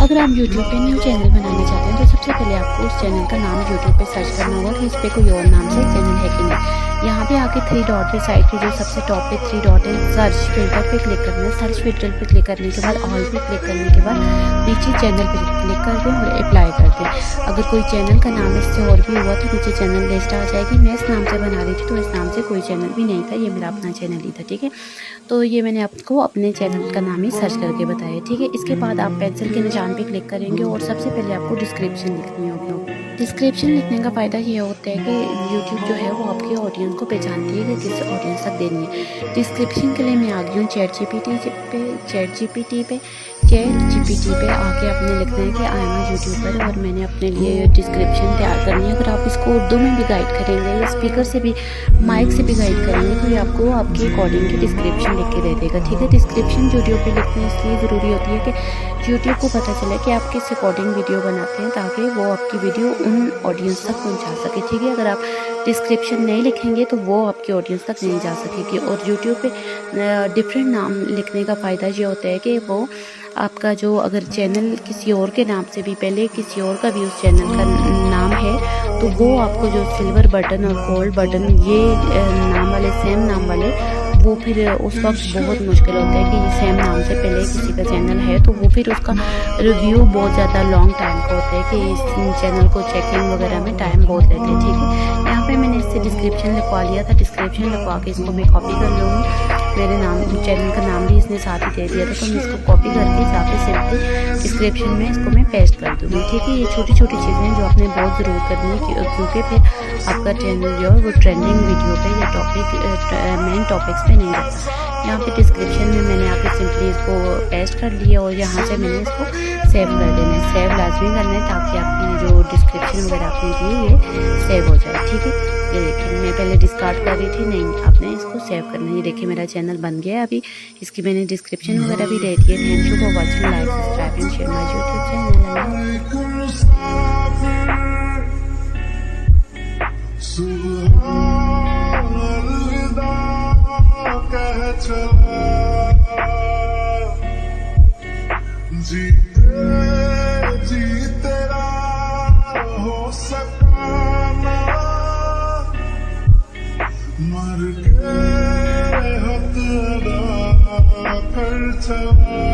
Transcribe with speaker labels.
Speaker 1: अगर आप YouTube पे न्यू चैनल बनाना चाहते हैं तो सबसे पहले आपको उस चैनल का नाम YouTube पे सर्च करना होगा कि इस पे कोई और नाम से चैनल है कि नहीं। यहाँ पे आके 3 डॉट पे साइड पे जो सबसे टॉप पे 3 डॉट है, सर्च फिल्टर पे क्लिक करना है। सर्च फिल्टर पे क्लिक करने के बाद ऑल पे क्लिक करने के बाद नीचे चैनल पे क्लिक कर दें और अप्लाई कर दें। अगर कोई चैनल का नाम इससे और भी हुआ तो नीचे चैनल लिस्ट आ जाएगी। मैं इस नाम से बना रही थी तो इस नाम से कोई चैनल भी नहीं था, ये मेरा अपना चैनल ही था, ठीक है। तो ये मैंने आपको अपने चैनल का नाम ही सर्च करके बताया, ठीक है। इसके बाद आप पेंसिल के निशान पे क्लिक करेंगे और सबसे पहले आपको डिस्क्रिप्शन लिखनी होगी। डिस्क्रिप्शन लिखने का फ़ायदा ये होता है कि YouTube जो है वो आपकी ऑडियंस को पहचानती है कि किस ऑडियंस तक देनी है। डिस्क्रिप्शन के लिए मैं आ गई हूँ चैट जीपीटी पे आके आपने लिखना है कि आई एम यूट्यूबर और मैंने अपने लिए डिस्क्रिप्शन तैयार करनी है। अगर आप इसको उर्दू में भी गाइड करेंगे या स्पीकर से भी माइक से भी गाइड करेंगे तो ये आपको आपके अकॉर्डिंग की डिस्क्रिप्शन लिख के दे देगा, ठीक है। डिस्क्रिप्शन यूट्यूब पे लिखना इसलिए ज़रूरी होती है कि यूट्यूब को पता चले कि आप किस अकॉर्डिंग वीडियो बनाते हैं ताकि वो आपकी वीडियो उन ऑडियंस तक पहुँचा सके, ठीक है। अगर आप डिस्क्रिप्शन नहीं लिखेंगे तो वो आपकी ऑडियंस तक नहीं जा सकेगी। और यूट्यूब पे डिफरेंट नाम लिखने का फ़ायदा ये होता है कि वो आपका जो अगर चैनल किसी और के नाम से भी पहले किसी और का भी उस चैनल का नाम है तो वो आपको जो सिल्वर बटन और गोल्ड बटन ये नाम वाले सेम नाम वाले वो फिर उस वक्त बहुत मुश्किल होता है कि ये सेम नाम से पहले किसी का चैनल है तो वो फिर उसका रिव्यू बहुत ज़्यादा लॉन्ग टाइम का होता है कि इस चैनल को चेकिंग वगैरह में टाइम बहुत लेते हैं, ठीक है। यहाँ पे मैंने इससे डिस्क्रिप्शन लिखवा लिया था। डिस्क्रिप्शन लिखवा के इसको मैं कॉपी कर लूँगी। मेरे नाम चैनल का नाम भी इसने साथ ही दे दिया था तो मैं इसको कॉपी करके जाके सिंपली डिस्क्रिप्शन में इसको मैं पेस्ट कर दूँगी, ठीक है। ये छोटी छोटी चीज़ें जो आपने बहुत ज़रूर करनी है क्योंकि फिर आपका चैनल जो है वो ट्रेंडिंग वीडियो पे या मेन टॉपिक्स पे नहीं रहता। यहाँ पे डिस्क्रिप्शन में मैंने आके सिंपली इसको पेस्ट कर लिया और यहाँ से मैंने इसको सेव कर देना है। सेव लाजमी करना है ताकि आपकी जो डिस्क्रिप्शन वगैरह आपने दी ये सेव हो जाए, ठीक है। ये देखिए मैं पहले डिस्कार्ड कर रही थी, नहीं आपने इसको सेव करना है। ये देखिए मेरा चैनल बन गया अभी, इसकी मैंने डिस्क्रिप्शन वगैरह भी दे दी है। Thank you for watching, like subscribe and share my YouTube
Speaker 2: मर के हक अदा कर चला।